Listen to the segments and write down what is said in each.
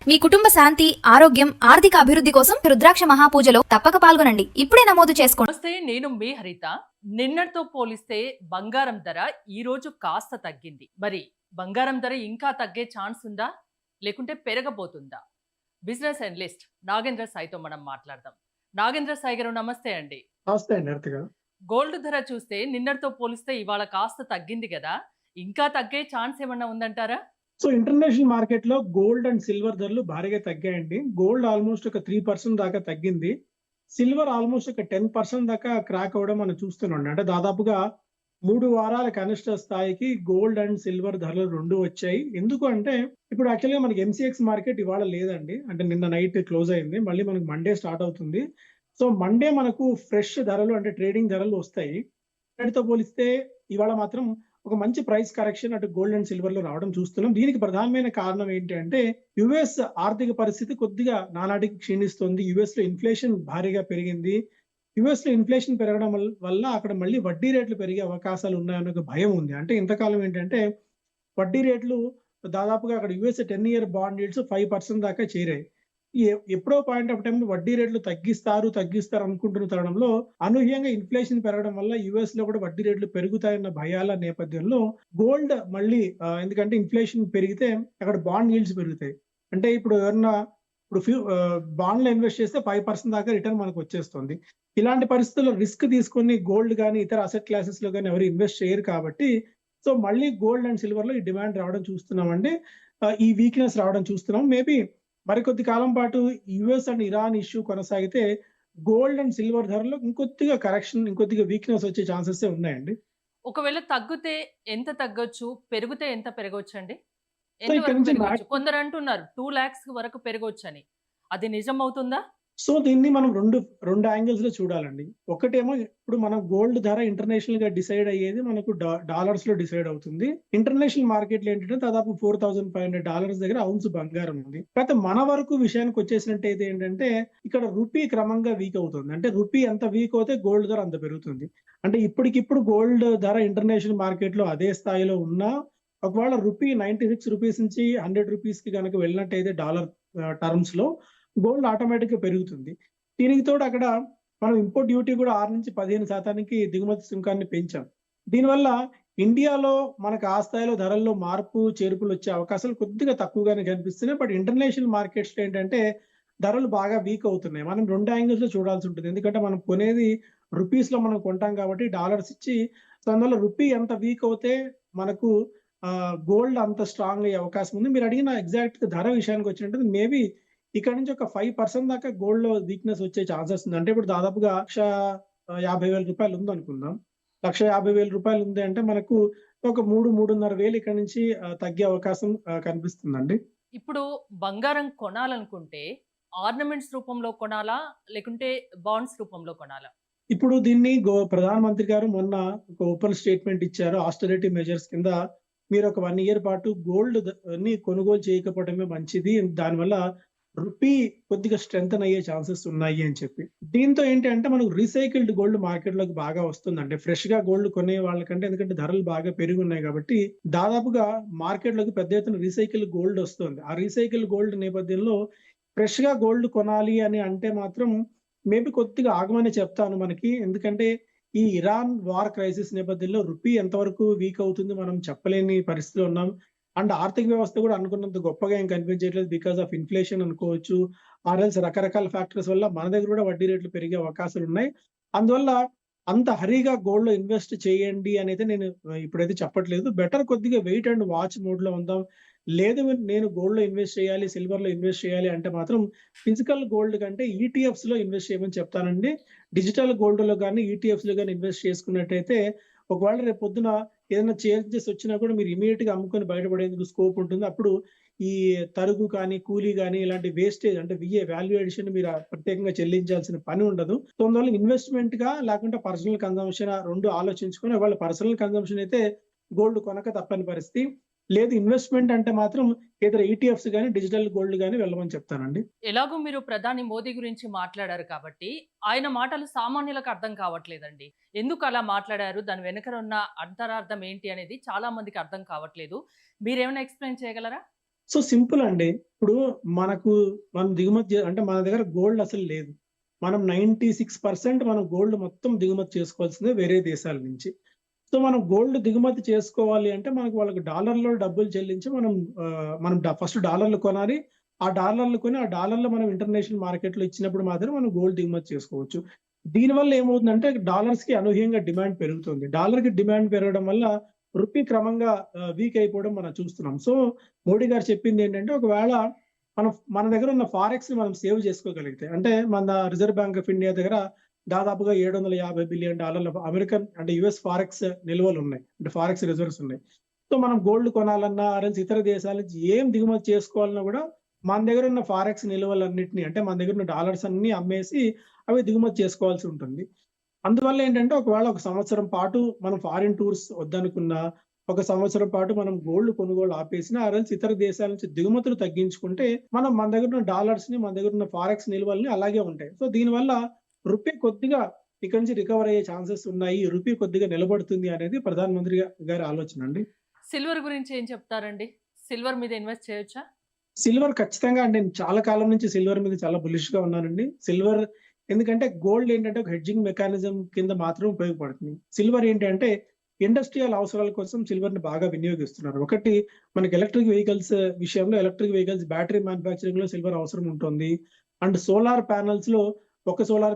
మీ కుటుంబ శాంతి, ఆరోగ్యం, ఆర్థిక అభివృద్ధి కోసం రుద్రాక్ష మహాపూజలో తప్పక పాల్గొనండి. ఇప్పుడే నమోదు చేసుకోండి. నమస్తే, నేను మీ హరిత. నిన్నటితో పోలిస్తే బంగారం ధర ఈ రోజు కాస్త తగ్గింది. మరి బంగారం ధర ఇంకా తగ్గే ఛాన్స్ ఉందా, లేకుంటే పెరగబోతుందా? బిజినెస్ అనలిస్ట్ నాగేంద్ర సాయితో మనం మాట్లాడదాం. నాగేంద్ర సాయి గారు, నమస్తే అండి. నమస్తే అండి అర్తి గారు. గోల్డ్ ధర చూస్తే నిన్నటితో పోలిస్తే ఇవాళ కాస్త తగ్గింది కదా, ఇంకా తగ్గే ఛాన్స్ ఏమన్నా ఉందంటారా? సో ఇంటర్నేషనల్ మార్కెట్ లో గోల్డ్ అండ్ సిల్వర్ ధరలు భారీగా తగ్గాయండి. గోల్డ్ ఆల్మోస్ట్ ఒక 3% దాకా తగ్గింది. సిల్వర్ ఆల్మోస్ట్ ఒక 10% దాకా క్రాక్ అవ్వడం మనం చూస్తున్నాం. అంటే దాదాపుగా 3 వారాల కనిష్ట స్థాయికి గోల్డ్ అండ్ సిల్వర్ ధరలు 2 వచ్చాయి. ఎందుకు అంటే ఇప్పుడు యాక్చువల్గా మనకి ఎంసీఎక్స్ మార్కెట్ ఇవాళ లేదండి. అంటే నిన్న నైట్ క్లోజ్ అయింది. మళ్ళీ మనకు మండే స్టార్ట్ అవుతుంది. సో మండే మనకు ఫ్రెష్ ధరలు అంటే ట్రేడింగ్ ధరలు వస్తాయి. వాటితో పోలిస్తే ఇవాళ మాత్రం ఒక మంచి ప్రైస్ కరెక్షన్ అటు గోల్డ్ అండ్ సిల్వర్ లో రావడం చూస్తున్నాం. దీనికి ప్రధానమైన కారణం ఏంటి అంటే యుఎస్ ఆర్థిక పరిస్థితి కొద్దిగా నానాటికి క్షీణిస్తుంది. యుఎస్ లో ఇన్ఫ్లేషన్ భారీగా పెరిగింది. యుఎస్ లో ఇన్ఫ్లేషన్ పెరగడం వల్ల అక్కడ మళ్ళీ వడ్డీ రేట్లు పెరిగే అవకాశాలు ఉన్నాయన్న ఒక భయం ఉంది. అంటే ఇంతకాలం ఏంటంటే వడ్డీ రేట్లు దాదాపుగా అక్కడ యుఎస్ 10-year బాండ్ yields 5% దాకా చేరాయి. ఎప్పుడో పాయింట్ ఆఫ్ టైం వడ్డీ రేట్లు తగ్గిస్తారు అనుకుంటున్న తరుణంలో అనూహ్యంగా ఇన్ఫ్లేషన్ పెరగడం వల్ల యుఎస్ లో కూడా వడ్డీ రేట్లు పెరుగుతాయన్న భయాల నేపథ్యంలో గోల్డ్ మళ్ళీ ఎందుకంటే ఇన్ఫ్లేషన్ పెరిగితే అక్కడ బాండ్ yields పెరుగుతాయి. అంటే ఇప్పుడు ఎవరన్నా బాండ్ లో ఇన్వెస్ట్ చేస్తే 5% దాకా రిటర్న్ మనకు వచ్చేస్తుంది. ఇలాంటి పరిస్థితుల్లో రిస్క్ తీసుకొని గోల్డ్ కానీ ఇతర అసెట్ క్లాసెస్ లో కానీ ఎవరు ఇన్వెస్ట్ చేయరు కాబట్టి సో మళ్ళీ గోల్డ్ అండ్ సిల్వర్ లో ఈ డిమాండ్ రావడం చూస్తున్నామండి. ఈ వీక్నెస్ రావడం చూస్తున్నాం. మేబీ మరికొద్ది కాలం పాటు యుఎస్ అండ్ ఇరాన్ ఇష్యూ కొనసాగితే గోల్డ్ అండ్ సిల్వర్ ధరలో ఇంకొద్దిగా వీక్నెస్ వచ్చే ఛాన్సెస్ ఉన్నాయండి. ఒకవేళ తగ్గితే ఎంత తగ్గొచ్చు, పెరిగితే ఎంత పెరగవచ్చు అండి? సో ఇక్కడ ఎంతవరకు నుంచి పెరగొచ్చు? కొందరు అంటున్నారు 2 lakhs వరకు పెరగొచ్చని. అది నిజం అవుతుందా? సో దీన్ని మనం రెండు యాంగిల్స్ లో చూడాలండి. ఒకటేమో ఇప్పుడు మనం గోల్డ్ ధర ఇంటర్నేషనల్ గా డిసైడ్ అయ్యేది మనకు డాలర్స్ లో డిసైడ్ అవుతుంది. ఇంటర్నేషనల్ మార్కెట్ లో ఏంటంటే దాదాపు $4,500 దగ్గర ఔన్స్ బంగారం ఉంది. అయితే మన వరకు విషయానికి వచ్చేసినట్టయితే ఏంటంటే ఇక్కడ రూపీ క్రమంగా వీక్ అవుతుంది. అంటే రూపీ ఎంత వీక్ అవుతే గోల్డ్ ధర అంత పెరుగుతుంది. అంటే ఇప్పటికిప్పుడు గోల్డ్ ధర ఇంటర్నేషనల్ మార్కెట్ లో అదే స్థాయిలో ఉన్నా ఒకవేళ రూపీ 96 రూపీస్ నుంచి 100 రూపీస్ కి కనుక వెళ్ళినట్టయితే డాలర్ టర్మ్స్ లో గోల్డ్ ఆటోమేటిక్ గా పెరుగుతుంది. దీనికి తోడు అక్కడ మనం ఇంపోర్ట్ డ్యూటీ కూడా 6-15% దిగుమతి సుంకాన్ని పెంచాం. దీనివల్ల ఇండియాలో మనకు ఆ స్థాయిలో ధరల్లో మార్పు చేర్పులు వచ్చే అవకాశాలు కొద్దిగా తక్కువగానే కనిపిస్తున్నాయి. బట్ ఇంటర్నేషనల్ మార్కెట్స్ లో ఏంటంటే ధరలు బాగా వీక్ అవుతున్నాయి. మనం 2 యాంగిల్స్ లో చూడాల్సి ఉంటుంది. ఎందుకంటే మనం కొనేది రూపీస్ లో మనం కొంటాం కాబట్టి డాలర్స్ ఇచ్చి సో అందువల్ల రూపీ ఎంత వీక్ అవుతే మనకు గోల్డ్ అంత స్ట్రాంగ్ అయ్యే అవకాశం ఉంది. మీరు అడిగిన ఎగ్జాక్ట్ ధర విషయానికి వచ్చినట్టు మేబీ ఇక్కడ నుంచి ఒక 5% దాకా గోల్డ్ లో వీక్నెస్ వచ్చే ఛాన్సెస్ ఉంది. అంటే ఇప్పుడు దాదాపుగా ₹1,50,000 ఉంది అనుకుందాం. ₹1,50,000 ఉంది అంటే మనకు ఒక 3-3.5 ఇక్కడ నుంచి తగ్గే అవకాశం కనిపిస్తుందండి. ఇప్పుడు బంగారం కొనాలనుకుంటే ఆర్నమెంట్స్ రూపంలో కొనాలా, లేకుంటే బాండ్స్ రూపంలో కొనాలా? ఇప్పుడు దీన్ని ప్రధానమంత్రి గారు మొన్న ఒక ఓపెన్ స్టేట్మెంట్ ఇచ్చారు. ఆస్టెరిటీ మెజర్స్ కింద మీరు ఒక 1 year పాటు గోల్డ్ ని కొనుగోలు చేయకపోవడమే మంచిది. దానివల్ల రూపీ కొద్దిగా స్ట్రెంథెన్ అయ్యే ఛాన్సెస్ ఉన్నాయి అని చెప్పి. దీంతో ఏంటి అంటే మనకు రీసైకిల్డ్ గోల్డ్ మార్కెట్ లోకి బాగా వస్తుంది. అంటే ఫ్రెష్ గా గోల్డ్ కొనే వాళ్ళకంటే ఎందుకంటే ధరలు బాగా పెరిగి ఉన్నాయి కాబట్టి దాదాపుగా మార్కెట్ లోకి పెద్ద ఎత్తున రీసైకిల్ గోల్డ్ వస్తుంది. ఆ రీసైకిల్ గోల్డ్ నేపథ్యంలో ఫ్రెష్ గా గోల్డ్ కొనాలి అని అంటే మాత్రం మేబీ కొద్దిగా ఆగమని చెప్తాను మనకి. ఎందుకంటే ఈ ఇరాన్ వార్ క్రైసిస్ నేపథ్యంలో రూపీ ఎంతవరకు వీక్ అవుతుంది మనం చెప్పలేని పరిస్థితిలో ఉన్నాం. అండ్ ఆర్థిక వ్యవస్థ కూడా అనుకున్నంత గొప్పగా ఏం కనిపించట్లేదు. బికాస్ ఆఫ్ ఇన్ఫ్లేషన్ అనుకోవచ్చు. ఆర్ఎల్స్ రకరకాల ఫ్యాక్టర్స్ వల్ల మన దగ్గర కూడా వడ్డీ రేట్లు పెరిగే అవకాశాలు ఉన్నాయి. అందువల్ల అంత హరీగా గోల్డ్ లో ఇన్వెస్ట్ చేయండి అనేది నేను ఇప్పుడైతే చెప్పట్లేదు. బెటర్ కొద్దిగా వెయిట్ అండ్ వాచ్ మోడ్ లో ఉందాం. లేదు నేను గోల్డ్ లో ఇన్వెస్ట్ చేయాలి, సిల్వర్ లో ఇన్వెస్ట్ చేయాలి అంటే మాత్రం ఫిజికల్ గోల్డ్ కంటే ఈటీఎఫ్స్ లో ఇన్వెస్ట్ చేయమని చెప్తానండి. డిజిటల్ గోల్డ్ లో కానీ ఈటీఎఫ్స్ లో కానీ ఇన్వెస్ట్ చేసుకున్నట్టయితే ఒకవేళ రేపు పొద్దున ఏదైనా చేంజెస్ వచ్చినా కూడా మీరు ఇమీడియట్ గా అమ్ముకొని బయటపడేందుకు స్కోప్ ఉంటుంది. అప్పుడు ఈ తరుగు కానీ కూలీ కానీ ఇలాంటి వేస్టేజ్ అంటే వాల్యూ అడిషన్ మీరు ప్రత్యేకంగా చెల్లించాల్సిన పని ఉండదు. సో అందువల్ల ఇన్వెస్ట్మెంట్ గా లేకుంటే పర్సనల్ కన్సంప్షన్ 2 ఆలోచించుకొని వాళ్ళ పర్సనల్ కన్సంప్షన్ అయితే గోల్డ్ కొనక తప్పని పరిస్థితి. లేదు ఇన్వెస్ట్మెంట్ అంటే మాత్రం ఏదైనా ఈటీఎఫ్స్ గానీ డిజిటల్ గోల్డ్ గానీ వెళ్ళమని చెప్తానండి. ఎలాగో మీరు ప్రధాని మోదీ గురించి మాట్లాడారు కాబట్టి ఆయన మాటలు సామాన్యులకు అర్థం కావట్లేదండి. ఎందుకు అలా మాట్లాడారు, దాని వెనుక ఉన్న అంతరార్థం ఏంటి అనేది చాలా మందికి అర్థం కావట్లేదు. మీరేమైనా ఎక్స్ప్లెయిన్ చేయగలరా? సో సింపుల్ అండి. ఇప్పుడు మనకు మనం దిగుమతి అంటే మన దగ్గర గోల్డ్ అసలు లేదు. మనం 96% మనం గోల్డ్ మొత్తం దిగుమతి చేసుకోవాల్సిందే వేరే దేశాల నుంచి. సో మనం గోల్డ్ దిగుమతి చేసుకోవాలి అంటే మనకు వాళ్ళకి డాలర్‌లో డబ్బులు చెల్లించి మనం ఫస్ట్ డాలర్‌లు కొనాలి. ఆ డాలర్‌లు కొని, ఆ డాలర్‌లు మనం ఇంటర్నేషనల్ మార్కెట్‌లో ఇచ్చినప్పుడు మాత్రమే మనం గోల్డ్ దిగుమతి చేసుకోవచ్చు. దీనివల్ల ఏమవుతుందంటే డాలర్స్‌కి అనూహ్యంగా డిమాండ్ పెరుగుతుంది. డాలర్‌కి డిమాండ్ పెరగడం వల్ల రూపీ క్రమంగా వీక్ అయిపోవడం మనం చూస్తున్నాం. సో మోడీ గారు చెప్పిందేంటంటే ఒకవేళ మన దగ్గర ఉన్న ఫారెక్స్‌ని మనం సేవ్ చేసుకోగలిగితే అంటే మన రిజర్వ్ బ్యాంక్ ఆఫ్ ఇండియా దగ్గర దాదాపుగా $750 బిలియన్ అమెరికన్ అంటే యూఎస్ ఫారెక్స్ నిల్వలున్నాయి. అంటే ఫారెక్స్ రిజర్వ్స్ ఉన్నాయి. సో మనం గోల్డ్ కొనాలన్నా ఆరెల్స్ ఇతర దేశాల నుంచి ఏం దిగుమతి చేసుకోవాలన్నా కూడా మన దగ్గర ఉన్న ఫారెక్స్ నిల్వలన్నిటిని అంటే మన దగ్గర ఉన్న డాలర్స్ అన్నీ అమ్మేసి అవి దిగుమతి చేసుకోవాల్సి ఉంటుంది. అందువల్ల ఏంటంటే ఒకవేళ ఒక సంవత్సరం పాటు మనం ఫారిన్ టూర్స్ వద్దనుకున్నా, ఒక సంవత్సరం పాటు మనం గోల్డ్ కొనుగోలు ఆపేసినా ఆరెల్స్ ఇతర దేశాల నుంచి దిగుమతులు తగ్గించుకుంటే మన దగ్గర ఉన్న డాలర్స్‌ని, మన దగ్గర ఉన్న ఫారెక్స్ నిల్వల్ని అలాగే ఉంటాయి. సో దీనివల్ల రూపీ కొద్దిగా ఇక్కడి నుంచి రికవర్ అయ్యే ఛాన్సెస్ ఉన్నాయి. రూపీ కొద్దిగా నిలబడుతుంది అనేది ప్రధానమంత్రి గారి ఆలోచన అండి. సిల్వర్ గురించి ఏం చెప్తారండి? సిల్వర్ మీద ఇన్వెస్ట్ చేయొచ్చా? సిల్వర్ ఖచ్చితంగా అండి. నేను చాలా కాలం నుంచి సిల్వర్ మీద చాలా బులిష్‌గా ఉన్నానండి. సిల్వర్ ఎందుకంటే గోల్డ్ ఏంటంటే ఒక హెడ్జింగ్ మెకానిజం కింద మాత్రం ఉపయోగపడుతుంది. సిల్వర్ ఏంటి అంటే ఇండస్ట్రియల్ అవసరాల కోసం సిల్వర్‌ని బాగా వినియోగిస్తున్నారు. ఒకటి మనకి ఎలక్ట్రిక్ వెహికల్స్ విషయంలో ఎలక్ట్రిక్ వెహికల్స్ బ్యాటరీ మ్యానుఫ్యాక్చరింగ్‌లో సిల్వర్ అవసరం ఉంటుంది. అండ్ సోలార్ ప్యానెల్స్‌లో ఒక సోలార్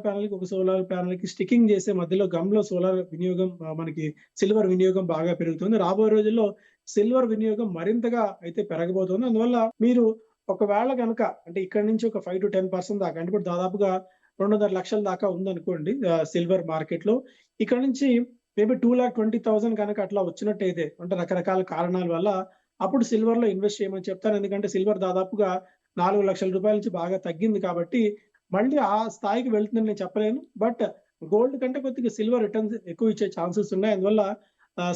ప్యానెల్‌కి స్టికింగ్ చేసే మధ్యలో గమ్‌లో సోలార్ వినియోగం మనకి సిల్వర్ వినియోగం బాగా పెరుగుతుంది. రాబోయే రోజుల్లో సిల్వర్ వినియోగం మరింతగా అయితే పెరగబోతుంది. అందువల్ల మీరు ఒకవేళ గనక అంటే ఇక్కడి నుంచి ఒక 5-10% దాకా అంటే ఇప్పుడు దాదాపుగా 200 లక్షల దాకా ఉందనుకోండి సిల్వర్ మార్కెట్‌లో. ఇక్కడ నుంచి మేబీ 2,20,000 గనక అట్లా వచ్చినట్టయితే అంటే రకరకాల కారణాల వల్ల అప్పుడు సిల్వర్‌లో ఇన్వెస్ట్ చేయమని చెప్తాను. ఎందుకంటే సిల్వర్ దాదాపుగా ₹4,00,000 నుంచి బాగా తగ్గింది కాబట్టి మళ్ళీ ఆ స్థాయికి వెళ్తుందని నేను చెప్పలేను. బట్ గోల్డ్ కంటే కొద్దిగా సిల్వర్ రిటర్న్స్ ఎక్కువ ఇచ్చే ఛాన్సెస్ ఉన్నాయి. అందువల్ల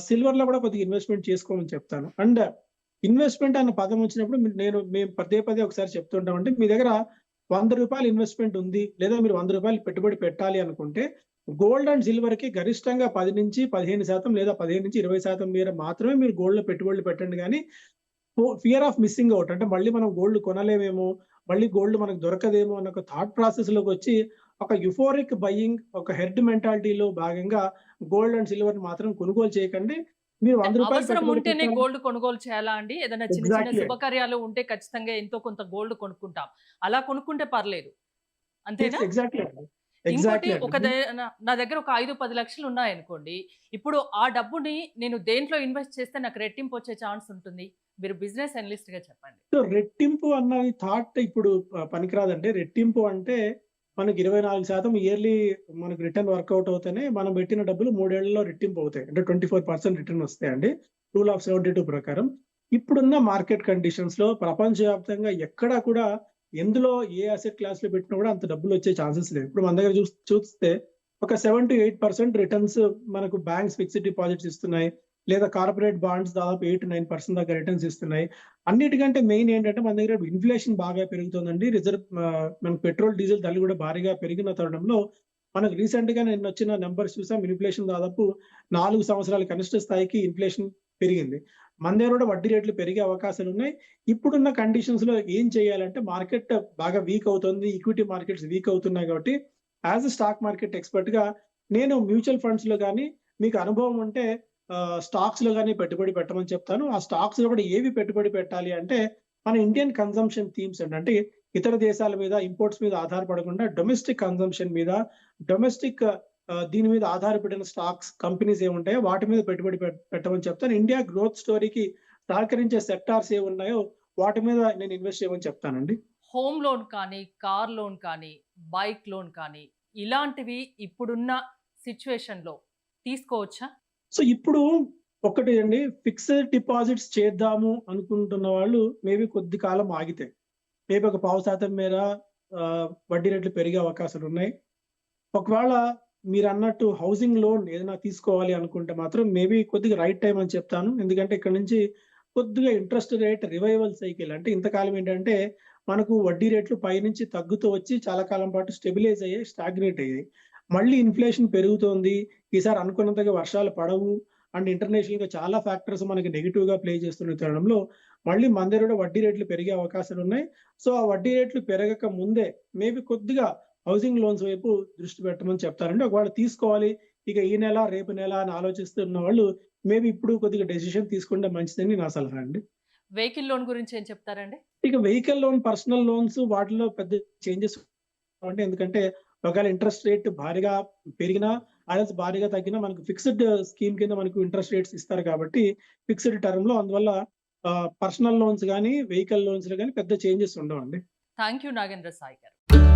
సిల్వర్‌లో కూడా కొద్దిగా ఇన్వెస్ట్‌మెంట్ చేసుకోమని చెప్తాను. అండ్ ఇన్వెస్ట్‌మెంట్ అన్న పదం వచ్చినప్పుడు మేము పదే ఒకసారి చెప్తుంటాం. అంటే మీ దగ్గర ₹100 ఇన్వెస్ట్‌మెంట్ ఉంది. లేదా మీరు ₹100 పెట్టుబడి పెట్టాలి అనుకుంటే గోల్డ్ అండ్ సిల్వర్‌కి గరిష్టంగా 10-15% లేదా 15-20% మేర మాత్రమే మీరు గోల్డ్‌లో పెట్టుబడులు పెట్టండి గానీ ఫియర్ ఆఫ్ మిస్సింగ్ ఔట్ అంటే మళ్ళీ మనం గోల్డ్ కొనలేమేమో, మళ్ళీ గోల్డ్ మనకు దొరకదేమో అన్న ఒక థాట్ ప్రాసెస్‌లోకొచ్చి ఒక యుఫోరిక్ బయింగ్, ఒక హెర్డ్ మెంటాలిటీలో భాగంగా గోల్డ్ అండ్ సిల్వర్‌ని మాత్రం కొనుగోలు చేయకండి. మీరు ₹100 అవసరం పెట్టుబడి ఉంటేనే పెట్టాలి. గోల్డ్ కొనుగోలు చేయాలా అండి? ఏదైనా చిన్న చిన్న ఎగ్జాక్ట్‌లీ. శుభకార్యాలు ఉంటే ఖచ్చితంగా ఎంతో కొంత గోల్డ్ కొనుక్కుంటాం. అలా కొనుక్కుంటే పర్లేదు. అంతేనా? ఎగ్జాక్ట్‌లీ అండి. ఇంకోటి ఎగ్జాక్ట్‌లీ ఒక అండి. నా దగ్గర ఒక 5-10 లక్షలు ఉన్నాయనుకోండి. ఇప్పుడు ఆ డబ్బుని నేను దేంట్లో ఇన్వెస్ట్ చేస్తే నాకు రెట్టింపు వచ్చే ఛాన్స్ ఉంటుంది? మీరు బిజినెస్ అనలిస్ట్‌గా చెప్పండి. సో రెట్టింపు అన్న థాట్ ఇప్పుడు పనికిరాదండి. రెట్టింపు అంటే మనకి 24% ఇయర్‌లీ మనకు రిటర్న్ వర్కౌట్ అవుతేనే మనం పెట్టిన డబ్బులు 3 ఏళ్లలో రెట్టింపు అవుతాయి. అంటే 24% రిటర్న్ వస్తాయండి. రూల్ ఆఫ్ 72 ప్రకారం. ఇప్పుడున్న మార్కెట్ కండిషన్స్‌లో ప్రపంచవ్యాప్తంగా ఎక్కడా కూడా ఎందులో ఏ అసెట్ క్లాస్‌లో పెట్టినా కూడా అంత డబ్బులొచ్చే ఛాన్సెస్ లేవు. ఇప్పుడు మన దగ్గర చూస్తే ఒక 7-8% రిటర్న్స్ మనకు బ్యాంక్స్ ఫిక్స్డ్ డిపాజిట్స్ ఇస్తున్నాయి. లేదా కార్పొరేట్ బాండ్స్ దాదాపు 8-9% దాకా రిటర్న్స్ ఇస్తున్నాయి. అన్నిటికంటే మెయిన్ ఏంటంటే మన దగ్గర ఇన్ఫ్లేషన్ బాగా పెరుగుతోందండి. మనకు పెట్రోల్, డీజిల్ ధరలు కూడా భారీగా పెరిగిన తరుణంలో మనకు రీసెంట్‌గా నిన్నొచ్చిన నంబర్స్ చూసాం. ఇన్ఫ్లేషన్ దాదాపు 4 సంవత్సరాల కనిష్ట స్థాయికి ఇన్ఫ్లేషన్ పెరిగింది. మన దగ్గర కూడా వడ్డీ రేట్లు పెరిగే అవకాశాలున్నాయి. ఇప్పుడున్న కండిషన్స్‌లో ఏం చేయాలంటే మార్కెట్ బాగా వీక్ అవుతుంది. ఈక్విటీ మార్కెట్స్ వీక్ అవుతున్నాయి కాబట్టి యాస్ ఎ స్టాక్ మార్కెట్ ఎక్స్‌పర్ట్‌గా నేను మ్యూచువల్ ఫండ్స్‌లో గాని మీకు అనుభవం ఉంటే స్టాక్స్‌లో గాని పెట్టుబడి పెట్టమని చెప్తాను. ఆ స్టాక్స్‌లో కూడా ఏవి పెట్టుబడి పెట్టాలి అంటే మన ఇండియన్ కన్జంప్షన్ థీమ్స్ అండి. అంటే ఇతర దేశాల మీద ఇంపోర్ట్స్ మీద ఆధారపడకుండా డొమెస్టిక్ కన్జంప్షన్ మీద డొమెస్టిక్ దీని మీద ఆధారపడిన స్టాక్స్ కంపెనీస్ ఏముంటాయో వాటి మీద పెట్టుబడి పెట్టమని చెప్తాను. ఇండియా గ్రోత్ స్టోరీకి సహకరించే సెక్టార్స్ ఏవున్నాయో వాటి మీద నేను ఇన్వెస్ట్ చేయమని చెప్తానండి. హోమ్ లోన్ కానీ, కార్ లోన్ కానీ, బైక్ లోన్ కానీ ఇలాంటివి ఇప్పుడున్న సిట్యుయేషన్‌లో తీసుకోవచ్చా? సో ఇప్పుడు ఒకటి అండి ఫిక్స్డ్ డిపాజిట్స్ చేద్దాము అనుకుంటున్న వాళ్ళు మేబీ కొద్ది కాలం ఆగితే మేబీ ఒక 0.5% మేర వడ్డీ రేట్లు పెరిగే అవకాశాలున్నాయి. ఒకవేళ మీరన్నట్టు హౌసింగ్ లోన్ ఏదైనా తీసుకోవాలి అనుకుంటే మాత్రం మేబీ కొద్దిగా రైట్ టైమ్ అని చెప్తాను. ఎందుకంటే ఇక్కడ నుంచి కొద్దిగా ఇంట్రెస్ట్ రేట్ రివైవల్ సైకిల్ అంటే ఇంతకాలం ఏంటంటే మనకు వడ్డీ రేట్లు పైనుంచి తగ్గుతూ వచ్చి చాలా కాలం పాటు స్టెబిలైజ్ అయ్యాయి, స్టాగ్నేట్ అయ్యాయి. మళ్ళీ ఇన్ఫ్లేషన్ పెరుగుతోంది. ఈసారి అనుకున్నంతగా వర్షాలు పడవు. అండ్ ఇంటర్నేషనల్‌గా చాలా ఫ్యాక్టర్స్ మనకి నెగెటివ్‌గా ప్లే చేస్తున్న తరుణంలో మళ్ళీ మన దగ్గర కూడా వడ్డీ రేట్లు పెరిగే అవకాశాలు ఉన్నాయి. సో ఆ వడ్డీ రేట్లు పెరగక ముందే మేబీ కొద్దిగా హౌసింగ్ లోన్స్ వైపు దృష్టి పెట్టమని చెప్తారండి. ఒకవేళ తీసుకోవాలి ఇక ఈ నెల, రేపు నెల అని ఆలోచిస్తున్న వాళ్ళు మేబీ ఇప్పుడు కొద్దిగా డెసిషన్ తీసుకుంటే మంచిదని నా సలహా అండి. వెహికల్ లోన్ గురించి ఏం చెప్తారండి? ఇక వెహికల్ లోన్, పర్సనల్ లోన్స్ వాటిలో పెద్ద చేంజెస్ అంటే ఎందుకంటే ఒకవేళ ఇంట్రెస్ట్ రేట్ భారీగా పెరిగినా ఆర్ఎల్స్ భారీగా తగ్గినా మనకు ఫిక్స్డ్ స్కీమ్ కింద మనకు ఇంట్రెస్ట్ రేట్స్ ఇస్తారు కాబట్టి ఫిక్స్డ్ టర్మ్ లో అందువల్ల పర్సనల్ లోన్స్ గానీ, వెహికల్ లోన్స్ లో గానీ పెద్ద చేంజెస్ ఉండవండి. థ్యాంక్ యూ నాగేంద్ర సాయి గారు.